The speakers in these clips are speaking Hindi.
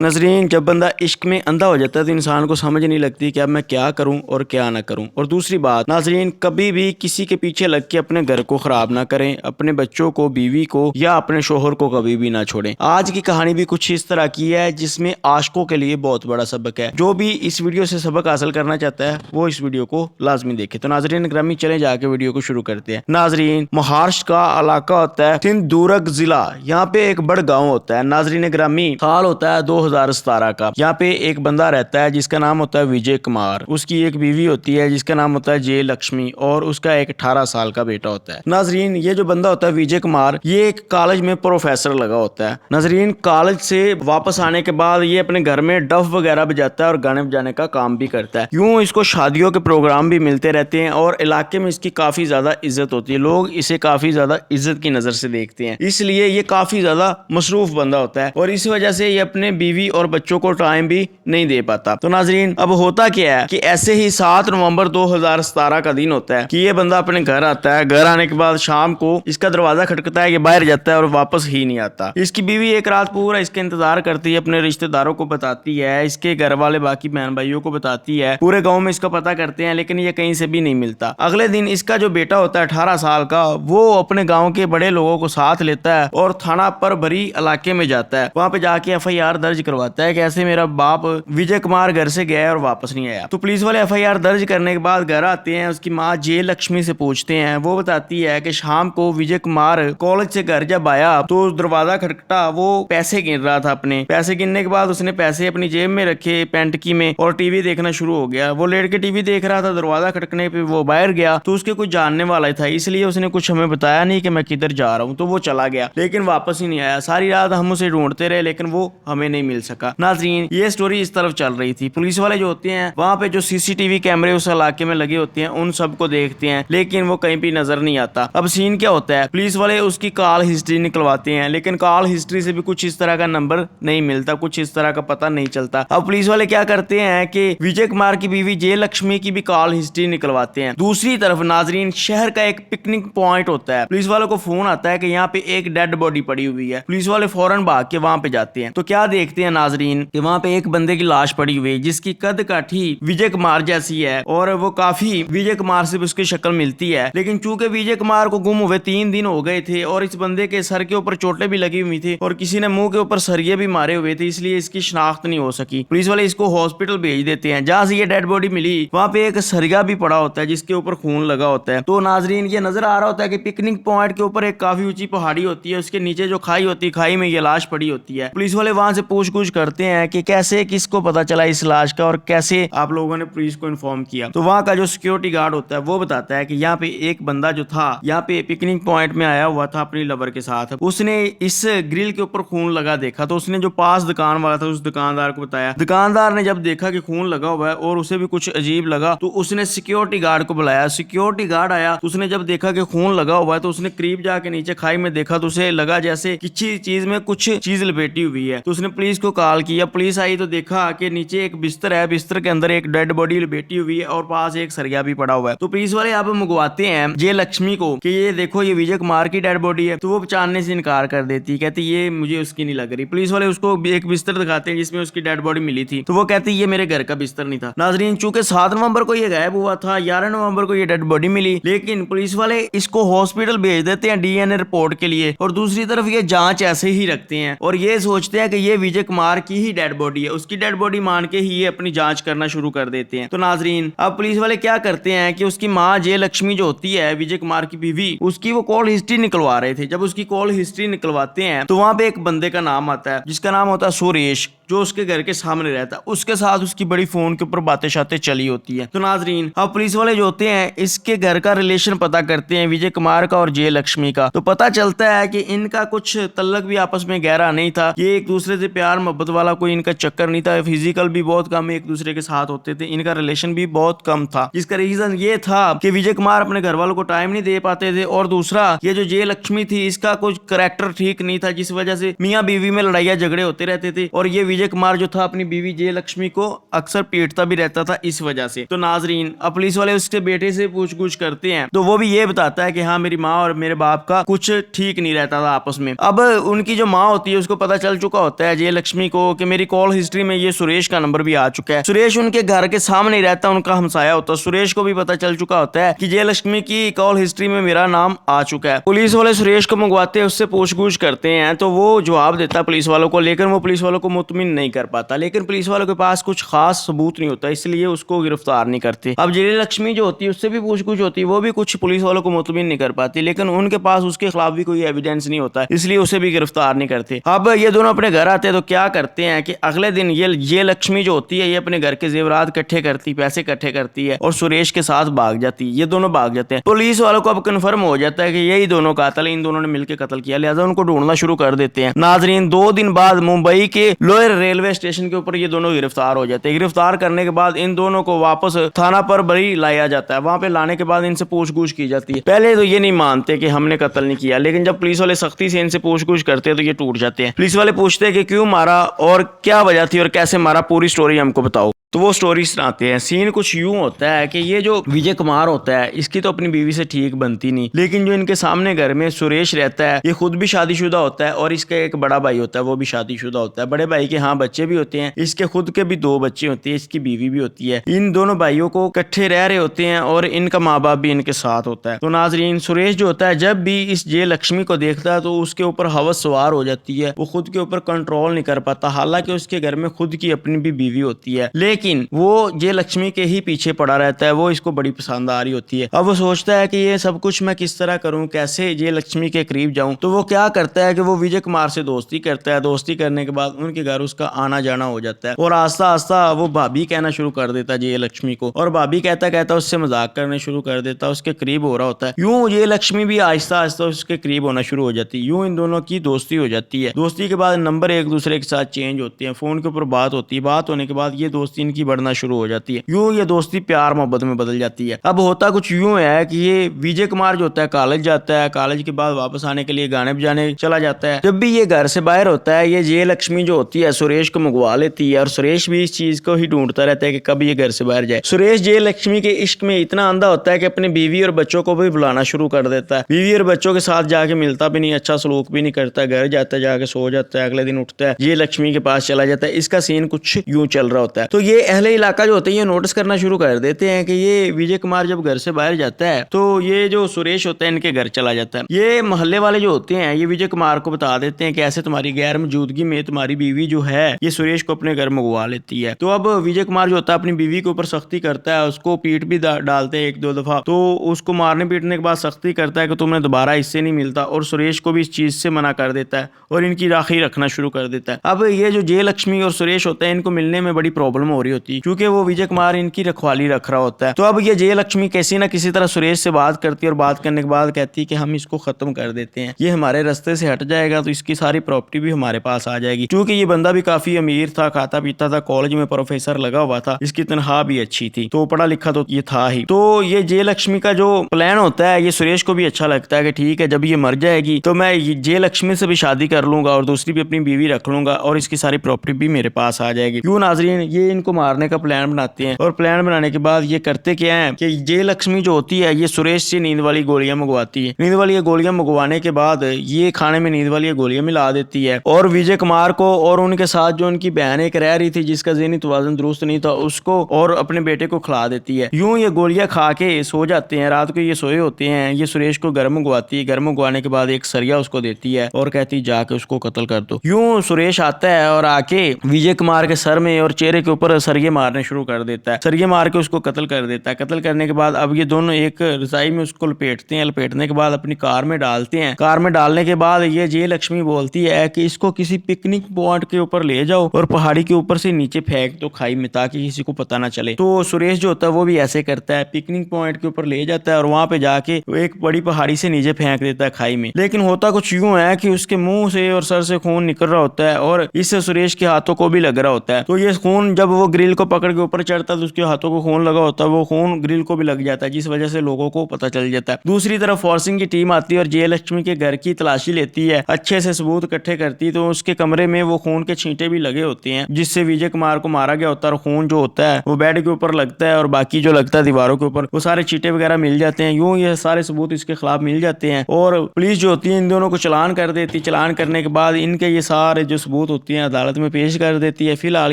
नजरीन, जब बंदा इश्क में अंधा हो जाता है तो इंसान को समझ नहीं लगती कि अब मैं क्या करूं और क्या ना करूं। और दूसरी बात नाजरीन, कभी भी किसी के पीछे लग के अपने घर को खराब ना करें, अपने बच्चों को, बीवी को या अपने शोहर को कभी भी ना छोड़ें। आज की कहानी भी कुछ इस तरह की है जिसमें आशिकों के लिए बहुत बड़ा सबक है। जो भी इस वीडियो से सबक हासिल करना चाहता है वो इस वीडियो को लाजमी देखे। तो नाजरीन ग्रामी, चले जाके वीडियो को शुरू करते हैं। नाजरीन, महाराष्ट्र का इलाका होता है सिंधुदुर्ग जिला। यहाँ पे एक बड़ गाँव होता है। नाजरीन ग्रामी, साल होता है 2017 का। यहाँ पे एक बंदा रहता है जिसका नाम होता है विजय कुमार। उसकी एक बीवी होती है जिसका नाम होता है जय लक्ष्मी, और उसका एक 18 साल का बेटा होता है। नाजरीन, ये जो बंदा होता है विजय कुमार, ये एक कॉलेज में प्रोफेसर लगा होता है। नाजरीन, कॉलेज से वापस आने के बाद ये अपने घर में डफ वगैरह बजाता है और गाने बजाने का काम भी करता है। यूं इसको शादियों के प्रोग्राम भी मिलते रहते हैं और इलाके में इसकी काफी ज्यादा इज्जत होती है। लोग इसे काफी ज्यादा इज्जत की नजर से देखते हैं, इसलिए ये काफी ज्यादा मसरूफ बंदा होता है और इस वजह से ये अपने बीवी और बच्चों को टाइम भी नहीं दे पाता। तो नाजरीन, अब होता क्या है कि ऐसे ही 7 नवंबर 2017 का दिन होता है कि ये बंदा अपने घर आता है। घर आने के बाद शाम को इसका दरवाजा खटकता है, ये बाहर जाता है और वापस ही नहीं आता। इसकी बीवी एक रात पूरा इसका इंतजार करती है, अपने रिश्तेदारों को बताती है, इसके घर वाले बाकी बहन भाइयों को बताती है, पूरे गाँव में इसका पता करते हैं, लेकिन ये कहीं से भी नहीं मिलता। अगले दिन इसका जो बेटा होता है 18 साल का, वो अपने गाँव के बड़े लोगों को साथ लेता है और थाना पर भरी इलाके में जाता है। वहां पे जाके FIR दर्ज करवाता है कि ऐसे मेरा बाप विजय कुमार घर से गया और वापस नहीं आया। तो पुलिस वाले FIR दर्ज करने के बाद घर आते हैं। उसकी माँ जय लक्ष्मी से पूछते हैं। वो बताती है कि शाम को विजय कुमार कॉलेज से घर जब आया तो दरवाजा खटखटा, वो पैसे गिन रहा था। अपने पैसे गिनने के बाद उसने पैसे अपनी जेब में रखे, पैंट की में, और टीवी देखना शुरू हो गया। वो लेट के टीवी देख रहा था। दरवाजा खटकने पे वो बाहर गया तो उसके कुछ जानने वाला था, इसलिए उसने कुछ हमें बताया नहीं कि मैं किधर जा रहा हूँ। तो वो चला गया लेकिन वापस ही नहीं आया। सारी रात हम उसे ढूंढते रहे लेकिन वो हमें नहीं मिल सका। नाजरीन, ये स्टोरी इस तरफ चल रही थी। पुलिस वाले जो होते हैं वहाँ पे जो CCTV कैमरे उस इलाके में लगे होते हैं उन सबको देखते हैं, लेकिन वो कहीं भी नजर नहीं आता। अब सीन क्या होता है, पुलिस वाले उसकी कॉल हिस्ट्री निकलवाते हैं, लेकिन कॉल हिस्ट्री से भी कुछ इस तरह का नंबर नहीं मिलता, कुछ इस तरह का पता नहीं चलता। अब पुलिस वाले क्या करते हैं कि विजय कुमार की बीवी जय लक्ष्मी की भी कॉल हिस्ट्री निकलवाते हैं। दूसरी तरफ नाजरीन, शहर का एक पिकनिक पॉइंट होता है। पुलिस वालों को फोन आता है कि यहाँ पे एक डेड बॉडी पड़ी हुई है। पुलिस वाले फौरन भाग के वहां पे जाते हैं। तो क्या देखते हैं नाजरीन कि वहां पे एक बंदे की लाश पड़ी हुई है जिसकी कद काठी विजय कुमार जैसी है और वो काफी विजय कुमार से भी उसकी शक्ल मिलती है। लेकिन चूंकि विजय कुमार को गुम हुए 3 दिन हो गए थे और इस बंदे के सर के ऊपर चोटें भी लगी हुई थी और किसी ने मुंह के ऊपर सरिये भी मारे हुए थे, इसलिए इसकी शनाख्त नहीं हो सकी। पुलिस वाले इसको हॉस्पिटल भेज देते हैं। जहां से ये डेड बॉडी मिली वहां पे एक सरिया भी पड़ा होता है जिसके ऊपर खून लगा होता है। तो नाजरीन, ये नजर आ रहा होता है कि पिकनिक पॉइंट के ऊपर एक काफी ऊंची पहाड़ी होती है, उसके नीचे जो खाई होती है, खाई में ये लाश पड़ी होती है। पुलिस वाले वहां से पूछ-गूछ करते हैं कि कैसे, किसको पता चला इस लाश का और कैसे आप लोगों ने पुलिस को इन्फॉर्म किया। तो वहां का जो सिक्योरिटी गार्ड होता है वो बताता है कि यहाँ पे एक बंदा जो था यहाँ पे पिकनिक पॉइंट में आया हुआ था अपनी लवर के साथ। उसने इस ग्रिल के ऊपर खून लगा देखा, तो उसने जो पास दुकान वाला था उस दुकानदार को बताया। दुकानदार ने जब देखा कि खून लगा हुआ है और उसे भी कुछ अजीब लगा तो उसने सिक्योरिटी गार्ड को बुलाया। सिक्योरिटी गार्ड आया तो उसने जब देखा कि खून लगा हुआ है तो उसने करीब जाके नीचे खाई में देखा तो उसे लगा जैसे किसी चीज में कुछ चीज लपेटी हुई है। तो उसने पुलिस को कॉल किया। पुलिस आई तो देखा कि नीचे एक बिस्तर है, बिस्तर के अंदर एक डेड बॉडी लपेटी हुई है और पास एक सरिया भी पड़ा हुआ है। तो पुलिस वाले अब मंगवाते हैं जय लक्ष्मी को कि ये देखो ये विजय कुमार की डेड बॉडी है। तो वो पहचानने से इनकार कर देती, कहती ये मुझे उसकी नहीं लग रही। पुलिस वाले उसको एक बिस्तर दिखाते हैं जिसमें उसकी डेड बॉडी मिली थी, तो वो कहती ये मेरे घर का बिस्तर नहीं था। नाजरीन, चूंकि 7 नवंबर को ये गायब हुआ था, 11 नवंबर को ये डेड बॉडी मिली, लेकिन पुलिस वाले इसको हॉस्पिटल भेज देते हैं DNA रिपोर्ट के लिए और दूसरी तरफ ये जांच ऐसे ही रखते हैं और ये सोचते हैं कि ये विजय कुमार की ही डेड बॉडी है। उसकी डेड बॉडी मान के ही ये अपनी जांच करना शुरू कर देते हैं। तो नाजरीन, अब पुलिस वाले क्या करते हैं कि उसकी माँ जय लक्ष्मी जो होती है विजय कुमार की बीवी, उसकी वो कॉल हिस्ट्री निकलवा रहे थे। जब उसकी कॉल हिस्ट्री निकलवाते हैं तो वहां पे एक बंदे का नाम आता है जिसका नाम होता है सुरेश, जो उसके घर के सामने रहता है। उसके साथ उसकी बड़ी फोन के ऊपर बातें शातें चली होती है। तो नाजरीन, अब पुलिस वाले जो होते हैं इसके घर का रिलेशन पता करते हैं विजय कुमार का और जय लक्ष्मी का। तो पता चलता है कि इनका कुछ तल्लक भी आपस में गहरा नहीं था। ये एक दूसरे से प्यार मोहब्बत वाला कोई इनका चक्कर नहीं था। फिजिकल भी बहुत कम एक दूसरे के साथ होते थे, इनका रिलेशन भी बहुत कम था। जिसका रीजन ये था कि विजय कुमार अपने घर वालों को टाइम नहीं दे पाते थे और दूसरा ये जो जय लक्ष्मी थी इसका कुछ करैक्टर ठीक नहीं था, जिस वजह से मियाँ बीवी में लड़ाइयाँ झगड़े होते रहते थे और ये विजय कुमार जो था अपनी बीवी जय लक्ष्मी को अक्सर पीटता भी रहता था इस वजह से। तो नाजरीन, अब पुलिस वाले उसके बेटे से पूछ-गूछ करते हैं तो वो भी ये बताता है कि हाँ मेरी माँ और मेरे बाप का कुछ ठीक नहीं रहता था आपस में। अब उनकी जो माँ होती है उसको पता चल चुका होता है जय लक्ष्मी को कि मेरी कॉल हिस्ट्री में ये सुरेश का नंबर भी आ चुका है। सुरेश उनके घर के सामने ही रहता, उनका हमसाया होता। सुरेश को भी पता चल चुका होता है कि जय लक्ष्मी की कॉल हिस्ट्री में मेरा नाम आ चुका है। पुलिस वाले सुरेश को मंगवाते हैं, उससे पूछगूछ करते हैं तो वो जवाब देता है पुलिस वालों को, लेकिन वो पुलिस वालों को मुतमिन नहीं कर पाता। लेकिन पुलिस वालों के पास कुछ खास सबूत नहीं होता, इसलिए उसको गिरफ्तार नहीं करते। अब जय लक्ष्मी जो होती है उससे भी पूछगूछ होती है, वो भी कुछ पुलिस वालों को मुतमिन नहीं कर पाती, लेकिन उनके पास उसके खिलाफ भी कोई एविडेंस नहीं होता, इसलिए उसे भी गिरफ्तार नहीं करते। अब ये दोनों अपने घर आते हैं तो क्या करते हैं कि अगले दिन ये लक्ष्मी जो होती है ये अपने घर के जेवरात इकट्ठे करती, पैसे इकट्ठे करती है और सुरेश के साथ भाग जाती है। ये दोनों भाग जाते हैं। पुलिस वालों को अब कन्फर्म हो जाता है कि यही दोनों कातिल, इन दोनों ने मिलकर कत्ल किया, लिहाजा उनको ढूंढना शुरू कर देते हैं। नाजरीन, 2 दिन बाद मुंबई के लोअर रेलवे स्टेशन के ऊपर ये दोनों गिरफ्तार हो जाते हैं। गिरफ्तार करने के बाद इन दोनों को वापस थाना पर बरी लाया जाता है। वहां पे लाने के बाद इनसे पूछगूछ की जाती है। पहले तो ये नहीं मानते कि हमने कत्ल नहीं किया, लेकिन जब पुलिस वाले सख्ती से इनसे पूछगूछ करते हैं तो ये टूट जाते हैं। पुलिस वाले पूछते हैं कि क्यों मारा और क्या वजह थी और कैसे मारा, पूरी स्टोरी हमको बताओ। तो वो स्टोरी सुनाते हैं। सीन कुछ यूं होता है कि ये जो विजय कुमार होता है इसकी तो अपनी बीवी से ठीक बनती नहीं, लेकिन जो इनके सामने घर में सुरेश रहता है ये खुद भी शादीशुदा होता है और इसका एक बड़ा भाई होता है वो भी शादीशुदा होता है। बड़े भाई के हाँ बच्चे भी होते हैं, इसके खुद के भी 2 बच्चे होते हैं, इसकी बीवी भी होती है। इन दोनों भाइयों को इकट्ठे रह रहे होते हैं और इनका माँ बाप भी इनके साथ होता है। तो नाजरीन, सुरेश जो होता है जब भी इस जय लक्ष्मी को देखता है तो उसके ऊपर हवस सवार हो जाती है, वो खुद के ऊपर कंट्रोल नहीं कर पाता। हालांकि उसके घर में खुद की अपनी भी बीवी होती है, लेकिन वो जय लक्ष्मी के ही पीछे पड़ा रहता है, वो इसको बड़ी पसंद आ रही होती है। अब वो सोचता है कि ये सब कुछ मैं किस तरह करूं, कैसे जय लक्ष्मी के करीब जाऊं। तो वो क्या करता है कि वो विजय कुमार से दोस्ती करता है। दोस्ती करने के बाद उनके घर उसका आना जाना हो जाता है और आस्ता आस्ता वो भाभी कहना शुरू कर देता है जय लक्ष्मी को, और भाभी कहता कहता उससे मजाक करने शुरू कर देता है, उसके करीब हो रहा होता है। यूं जय लक्ष्मी भी आहिस्ता आहिस्ता उसके करीब होना शुरू हो जाती है। यूं इन दोनों की दोस्ती हो जाती है। दोस्ती के बाद नंबर एक दूसरे के साथ चेंज होते हैं, फोन के ऊपर बात होती है। बात होने के बाद ये दोस्ती इनकी बढ़ना शुरू हो जाती है। यूं ये दोस्ती प्यार मोहब्बत में बदल जाती है। अब होता कुछ यूं है कि ये विजय कुमार जो होता है कॉलेज जाता है, कॉलेज के बाद वापस आने के लिए गाने बजाने चला जाता है। जब भी ये घर से बाहर होता है ये जय लक्ष्मी जो होती है सुरेश को मंगवा लेती है, और सुरेश भी इस चीज को ही ढूंढता रहता है कि कब ये घर से बाहर जाए। सुरेश जय लक्ष्मी के इश्क में इतना अंधा होता है कि अपनी बीवी और बच्चों को भी बुलाना शुरू कर देता है। बीवी और बच्चों के साथ जाके मिलता भी नहीं, अच्छा सलूक भी नहीं करता, घर जाता है जाके सो जाता है, अगले दिन उठता है जय लक्ष्मी के पास चला जाता है। इसका सीन कुछ यूं चल रहा होता है। तो ये अहले इलाका जो होते हैं ये नोटिस करना शुरू कर देते हैं कि ये विजय कुमार जब घर से बाहर जाता है तो ये जो सुरेश होता है इनके घर चला जाता है। ये मोहल्ले वाले जो होते हैं ये विजय कुमार को बता देते हैं कि ऐसे तुम्हारी गैर मौजूदगी में तुम्हारी बीवी जो है ये सुरेश को अपने घर मंगवा लेती है। तो अब विजय कुमार जो होता है अपनी बीवी के ऊपर सख्ती करता है, उसको पीट भी डालते हैं 1-2 दफा। तो उसको मारने पीटने के बाद सख्ती करता है कि तुम्हें दोबारा इससे नहीं मिलता, और सुरेश को भी इस चीज से मना कर देता है और इनकी राखी रखना शुरू कर देता है। अब ये जो जय लक्ष्मी और सुरेश होता है इनको मिलने में बड़ी प्रॉब्लम हो रही होती है, क्योंकि वो विजय कुमार इनकी रखवाली रख रहा होता है। तो अब ये जय लक्ष्मी किसी ना किसी तरह सुरेश से बात करती है और बात करने के बाद कहती है कि हम इसको खत्म कर देते हैं, ये हमारे रास्ते से हट जाएगा तो इसकी सारी प्रॉपर्टी भी हमारे पास आ जाएगी। क्योंकि ये बंदा भी काफी अमीर था, खाता पीता था, कॉलेज में प्रोफेसर लगा हुआ था, इसकी तनख्वाह भी अच्छी थी, तो पढ़ा लिखा तो ये था ही। तो ये जय लक्ष्मी का जो प्लान होता है ये सुरेश को भी अच्छा लगता है कि ठीक है जब ये मर जाएगी तो मैं जय लक्ष्मी से भी शादी कर लूंगा और दूसरी भी अपनी बीवी रख लूंगा और इसकी सारी प्रॉपर्टी भी मेरे पास आ जाएगी। क्यों नाजरीन, ये इनको मारने का प्लान बनाते हैं, और प्लान बनाने के बाद ये करते क्या है कि जय लक्ष्मी जो होती है ये सुरेश से नींद वाली गोलियां मंगवाती है। नींद वाली गोलियां मंगवाने के बाद ये खाने में नींद वाली गोलियां मिला देती है, और विजय कुमार को और उनके साथ जो उनकी बहन एक रह रही थी जिसका ज़हनी तवाज़ुन दुरुस्त नहीं था उसको और अपने बेटे को खिला देती है। यूं ये गोलियां खा के सो जाते हैं। रात को ये सोए होते हैं। ये सुरेश को घर मंगवाती है, घर मंगवाने के बाद एक सरिया उसको देती है और कहती है जाके उसको कत्ल कर दो। यूं सुरेश आता है और आके विजय कुमार के सर में और चेहरे के ऊपर सरिये मारने शुरू कर देता है। सरिये मार के उसको कत्ल कर देता है। कत्ल करने के बाद अब ये दोनों एक रजाई में उसको लपेटते हैं। लपेटने के बाद अपनी कार में डालते हैं। कार में डालने के बाद ये जय लक्ष्मी बोलती है कि इसको किसी पिकनिक पॉइंट के ऊपर ले जाओ और पहाड़ी के ऊपर से नीचे फेंक दो खाई में, ताकि किसी को पता ना चले। तो सुरेश जो होता है वो भी ऐसे करता है, पिकनिक पॉइंट के ऊपर ले जाता है और वहां पे जाके एक बड़ी पहाड़ी से नीचे फेंक देता है खाई में। लेकिन होता कुछ यूं है कि उसके मुंह से और सर से खून निकल रहा होता है और इससे सुरेश के हाथों को भी लग रहा होता है। तो ये खून जब वो ग्रिल को पकड़ के ऊपर चढ़ता है तो उसके हाथों को खून लगा होता है, वो खून ग्रिल को भी लग जाता है, जिस वजह से लोगों को पता चल जाता है। दूसरी तरफ फोर्सिंग की टीम आती है और जयलक्ष्मी के घर की तलाशी लेती है, अच्छे से सबूत इकट्ठे करती है, तो उसके कमरे में वो खून के छींटे भी लगे होते हैं जिससे विजय कुमार को मारा गया होता है। और खून जो होता है वो बेड के ऊपर लगता है और बाकी जो लगता है दीवारों के ऊपर, वो सारे चीटे वगैरह मिल जाते हैं। यूं ये सारे सबूत इसके खिलाफ मिल जाते हैं और पुलिस जो होती है इन दोनों को चालान कर देती है। चालान करने के बाद इनके ये सारे जो सबूत होती हैं अदालत में पेश कर देती है। फिलहाल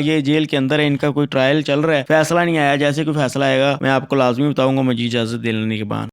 ये जेल के अंदर है, इनका कोई ट्रायल चल रहा है, फैसला नहीं आया। जैसे कोई फैसला आएगा मैं आपको लाजमी बताऊंगा। मुझे इजाजत दे लेने के बाद।